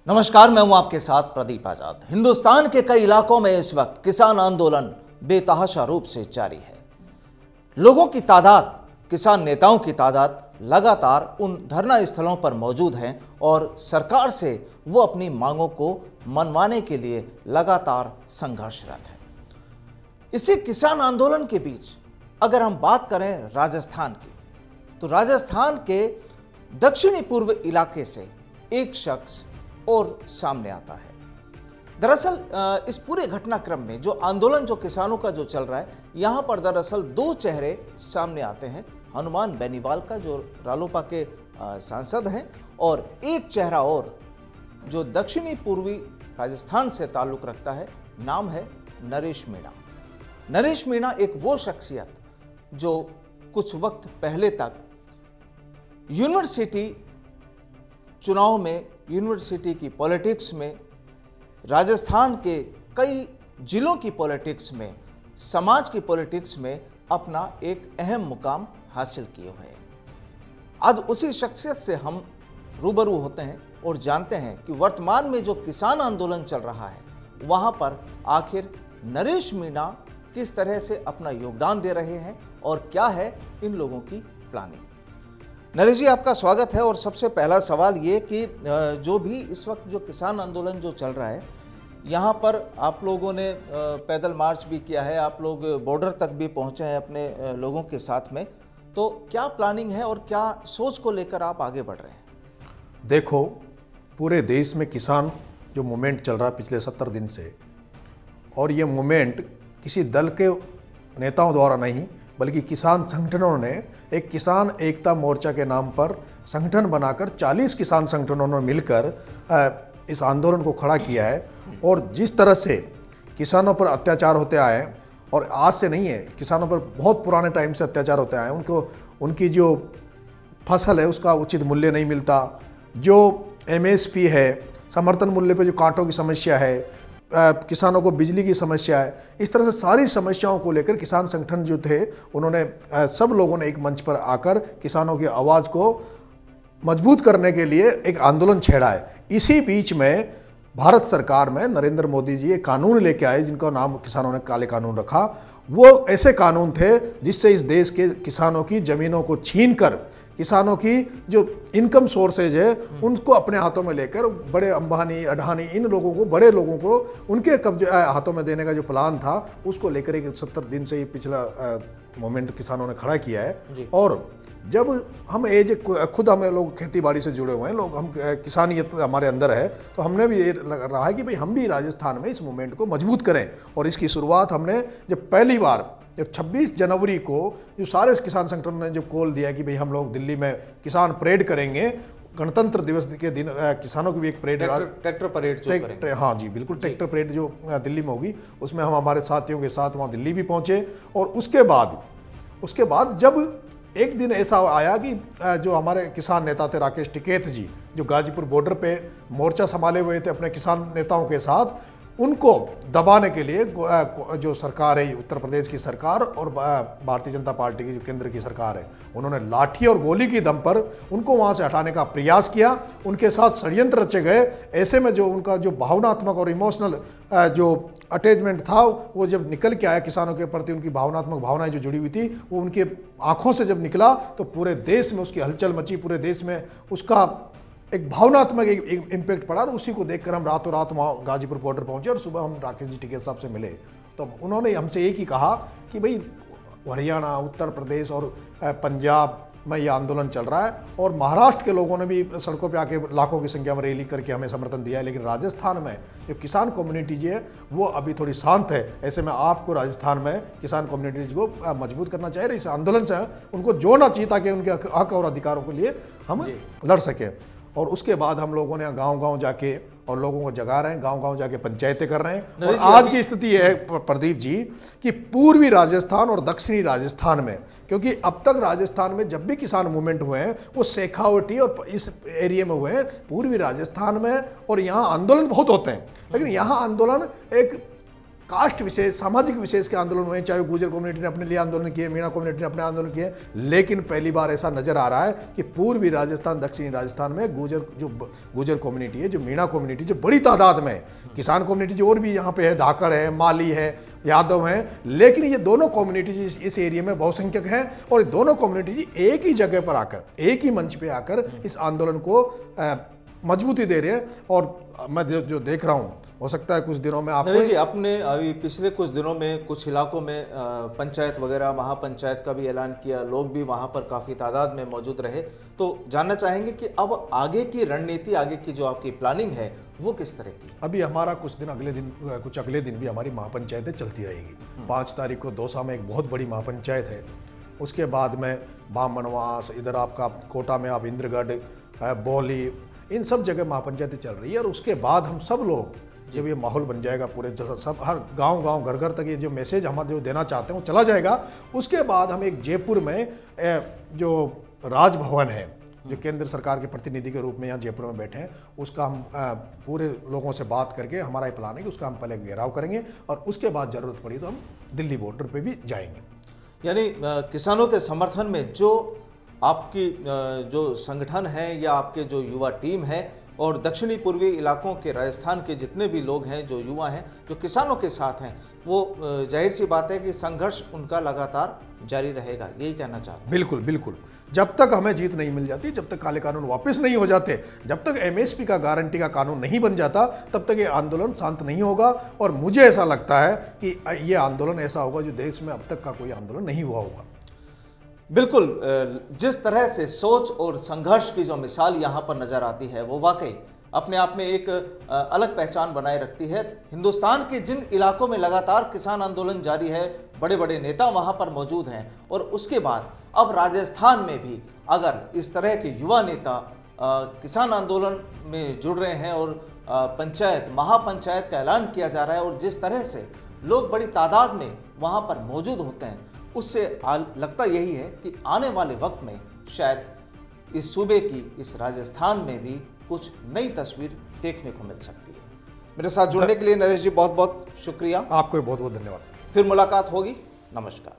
नमस्कार, मैं हूं आपके साथ प्रदीप आजाद। हिंदुस्तान के कई इलाकों में इस वक्त किसान आंदोलन बेतहाशा रूप से जारी है। लोगों की तादाद, किसान नेताओं की तादाद लगातार उन धरना स्थलों पर मौजूद हैं और सरकार से वो अपनी मांगों को मनवाने के लिए लगातार संघर्षरत है। इसी किसान आंदोलन के बीच अगर हम बात करें राजस्थान की, तो राजस्थान के दक्षिणी पूर्व इलाके से एक शख्स और सामने आता है। दरअसल इस पूरे घटनाक्रम में जो आंदोलन जो किसानों का जो चल रहा है, यहां पर दरअसल दो चेहरे सामने आते हैं। हनुमान बेनीवाल का, जो रालोपा के सांसद हैं, और एक चेहरा और जो दक्षिणी पूर्वी राजस्थान से ताल्लुक रखता है, नाम है नरेश मीणा। नरेश मीणा एक वो शख्सियत जो कुछ वक्त पहले तक यूनिवर्सिटी चुनाव में, यूनिवर्सिटी की पॉलिटिक्स में, राजस्थान के कई जिलों की पॉलिटिक्स में, समाज की पॉलिटिक्स में अपना एक अहम मुकाम हासिल किए हुए हैं। आज उसी शख्सियत से हम रूबरू होते हैं और जानते हैं कि वर्तमान में जो किसान आंदोलन चल रहा है, वहां पर आखिर नरेश मीणा किस तरह से अपना योगदान दे रहे हैं और क्या है इन लोगों की प्लानिंग। नरेश जी, आपका स्वागत है। और सबसे पहला सवाल ये कि जो भी इस वक्त जो किसान आंदोलन जो चल रहा है, यहाँ पर आप लोगों ने पैदल मार्च भी किया है, आप लोग बॉर्डर तक भी पहुँचे हैं अपने लोगों के साथ में, तो क्या प्लानिंग है और क्या सोच को लेकर आप आगे बढ़ रहे हैं? देखो, पूरे देश में किसान जो मूवमेंट चल रहा है पिछले 70 दिन से, और ये मूवमेंट किसी दल के नेताओं द्वारा नहीं बल्कि किसान संगठनों ने एक किसान एकता मोर्चा के नाम पर संगठन बनाकर 40 किसान संगठनों ने मिलकर इस आंदोलन को खड़ा किया है। और जिस तरह से किसानों पर अत्याचार होते आए हैं, और आज से नहीं है, किसानों पर बहुत पुराने टाइम से अत्याचार होते आए हैं, उनकी जो फसल है उसका उचित मूल्य नहीं मिलता, जो MSP है, समर्थन मूल्य पर जो कांटों की समस्या है, किसानों को बिजली की समस्या है, इस तरह से सारी समस्याओं को लेकर किसान संगठन जो थे, उन्होंने सब लोगों ने एक मंच पर आकर किसानों की आवाज़ को मजबूत करने के लिए एक आंदोलन छेड़ा है। इसी बीच में भारत सरकार में नरेंद्र मोदी जी एक कानून लेके आए जिनका नाम किसानों ने काले कानून रखा। वो ऐसे कानून थे जिससे इस देश के किसानों की ज़मीनों को छीनकर किसानों की जो इनकम सोर्सेज है उनको अपने हाथों में लेकर बड़े अंबानी, अडानी, इन लोगों को, बड़े लोगों को उनके कब्जे हाथों में देने का जो प्लान था, उसको लेकर एक 70 दिन से ये पिछला मोमेंट किसानों ने खड़ा किया है। और जब हम खुद हमें लोग खेती बाड़ी से जुड़े हुए हैं, लोग हम किसानियत हमारे अंदर है, तो हमने भी ये लग रहा है कि भाई हम भी राजस्थान में इस मूवमेंट को मजबूत करें। और इसकी शुरुआत हमने जब पहली बार 26 जनवरी को जो सारे किसान संगठन ने जो कॉल दिया कि भाई हम लोग दिल्ली में किसान परेड करेंगे, गणतंत्र दिवस के दिन किसानों की भी एक परेड, ट्रैक्टर परेड जो करेंगे। हाँ जी, बिल्कुल, ट्रैक्टर परेड जो दिल्ली में होगी, उसमें हम हमारे साथियों के साथ वहाँ दिल्ली भी पहुँचे। और उसके बाद जब एक दिन ऐसा आया कि जो हमारे किसान नेता थे राकेश टिकैत जी, जो गाजीपुर बॉर्डर पे मोर्चा संभाले हुए थे अपने किसान नेताओं के साथ, उनको दबाने के लिए जो सरकार है, उत्तर प्रदेश की सरकार और भारतीय जनता पार्टी की जो केंद्र की सरकार है, उन्होंने लाठी और गोली की दम पर उनको वहाँ से हटाने का प्रयास किया। उनके साथ षड्यंत्र रचे गए। ऐसे में जो उनका जो भावनात्मक और इमोशनल जो अटैचमेंट था, वो जब निकल के आया किसानों के प्रति, उनकी भावनात्मक भावनाएं जो जुड़ी हुई थी, वो उनके आंखों से जब निकला तो पूरे देश में उसकी हलचल मची, पूरे देश में उसका एक भावनात्मक एक इम्पैक्ट पड़ा। और उसी को देखकर हम रातों रात वहाँ गाजीपुर बॉर्डर पहुँचे और सुबह हम राकेश जी टिकैत साहब से मिले। तो उन्होंने हमसे एक ही कहा कि भाई हरियाणा, उत्तर प्रदेश और पंजाब में ये आंदोलन चल रहा है, और महाराष्ट्र के लोगों ने भी सड़कों पे आके लाखों की संख्या में रैली करके हमें समर्थन दिया है, लेकिन राजस्थान में जो किसान कम्युनिटी जी है वो अभी थोड़ी शांत है। ऐसे में आपको राजस्थान में किसान कम्युनिटीज को मजबूत करना चाहिए, इस आंदोलन से उनको जोड़ना चाहिए ताकि उनके हक और अधिकारों के लिए हम लड़ सकें। और उसके बाद हम लोगों ने गांव-गांव जाके और लोगों को जगा रहे हैं, गांव-गांव जाके पंचायतें कर रहे हैं। और आज की स्थिति है प्रदीप जी कि पूर्वी राजस्थान और दक्षिणी राजस्थान में, क्योंकि अब तक राजस्थान में जब भी किसान मूवमेंट हुए हैं वो शेखावटी और इस एरिया में हुए हैं, पूर्वी राजस्थान में, और यहाँ आंदोलन बहुत होते हैं, लेकिन यहाँ आंदोलन एक कास्ट विशेष, सामाजिक विशेष के आंदोलन हुए, चाहे गुर्जर कम्युनिटी ने अपने लिए आंदोलन किए, मीणा कम्युनिटी ने अपने आंदोलन किए, लेकिन पहली बार ऐसा नजर आ रहा है कि पूर्वी राजस्थान, दक्षिणी राजस्थान में गुर्जर कम्युनिटी है, जो मीणा कम्युनिटी, जो बड़ी तादाद में, किसान कम्युनिटी जो और भी यहाँ पे है, धाकड़ है, माली है, यादव हैं, लेकिन ये दोनों कम्युनिटी इस एरिया में बहुसंख्यक हैं और ये दोनों कम्युनिटी एक ही जगह पर आकर, एक ही मंच पे आकर इस आंदोलन को मजबूती दे रहे हैं। और मैं जो देख रहा हूँ, हो सकता है कुछ दिनों में आपको जी, आपने अभी पिछले कुछ दिनों में कुछ इलाकों में पंचायत वगैरह, महापंचायत का भी ऐलान किया, लोग भी वहां पर काफ़ी तादाद में मौजूद रहे, तो जानना चाहेंगे कि अब आगे की रणनीति, आगे की जो आपकी प्लानिंग है वो किस तरह की? अभी हमारा कुछ अगले दिन भी हमारी महापंचायतें चलती रहेगी। 5 तारीख को दौसा में एक बहुत बड़ी महापंचायत है, उसके बाद में बामनवास, इधर आपका कोटा में आप इंद्रगढ़, बौली, इन सब जगह महापंचायतें चल रही है। और उसके बाद हम सब लोग, जब ये माहौल बन जाएगा पूरे सब, हर गांव घर तक ये जो मैसेज हमारे जो देना चाहते हैं वो चला जाएगा, उसके बाद हम एक जयपुर में जो राजभवन है, जो केंद्र सरकार के प्रतिनिधि के रूप में यहाँ जयपुर में बैठे हैं, उसका हम पूरे लोगों से बात करके, हमारा ये प्लान है कि उसका हम पहले घेराव करेंगे और उसके बाद ज़रूरत पड़ी तो हम दिल्ली बॉर्डर पे भी जाएंगे। यानी किसानों के समर्थन में जो आपकी जो संगठन है या आपके जो युवा टीम है और दक्षिणी पूर्वी इलाकों के राजस्थान के जितने भी लोग हैं, जो युवा हैं, जो किसानों के साथ हैं, वो जाहिर सी बात है कि संघर्ष उनका लगातार जारी रहेगा, यही कहना चाहते हैं। बिल्कुल बिल्कुल, जब तक हमें जीत नहीं मिल जाती, जब तक काले कानून वापस नहीं हो जाते, जब तक एमएसपी का गारंटी का कानून नहीं बन जाता, तब तक ये आंदोलन शांत नहीं होगा। और मुझे ऐसा लगता है कि ये आंदोलन ऐसा होगा जो देश में अब तक का कोई आंदोलन नहीं हुआ होगा। बिल्कुल, जिस तरह से सोच और संघर्ष की जो मिसाल यहाँ पर नजर आती है वो वाकई अपने आप में एक अलग पहचान बनाए रखती है। हिंदुस्तान के जिन इलाकों में लगातार किसान आंदोलन जारी है, बड़े बड़े नेता वहाँ पर मौजूद हैं, और उसके बाद अब राजस्थान में भी अगर इस तरह के युवा नेता किसान आंदोलन में जुड़ रहे हैं और पंचायत, महापंचायत का ऐलान किया जा रहा है, और जिस तरह से लोग बड़ी तादाद में वहाँ पर मौजूद होते हैं, उससे लगता यही है कि आने वाले वक्त में शायद इस सूबे की, इस राजस्थान में भी कुछ नई तस्वीर देखने को मिल सकती है। मेरे साथ जुड़ने के लिए नरेश जी बहुत बहुत शुक्रिया। आपको बहुत बहुत धन्यवाद। फिर मुलाकात होगी। नमस्कार।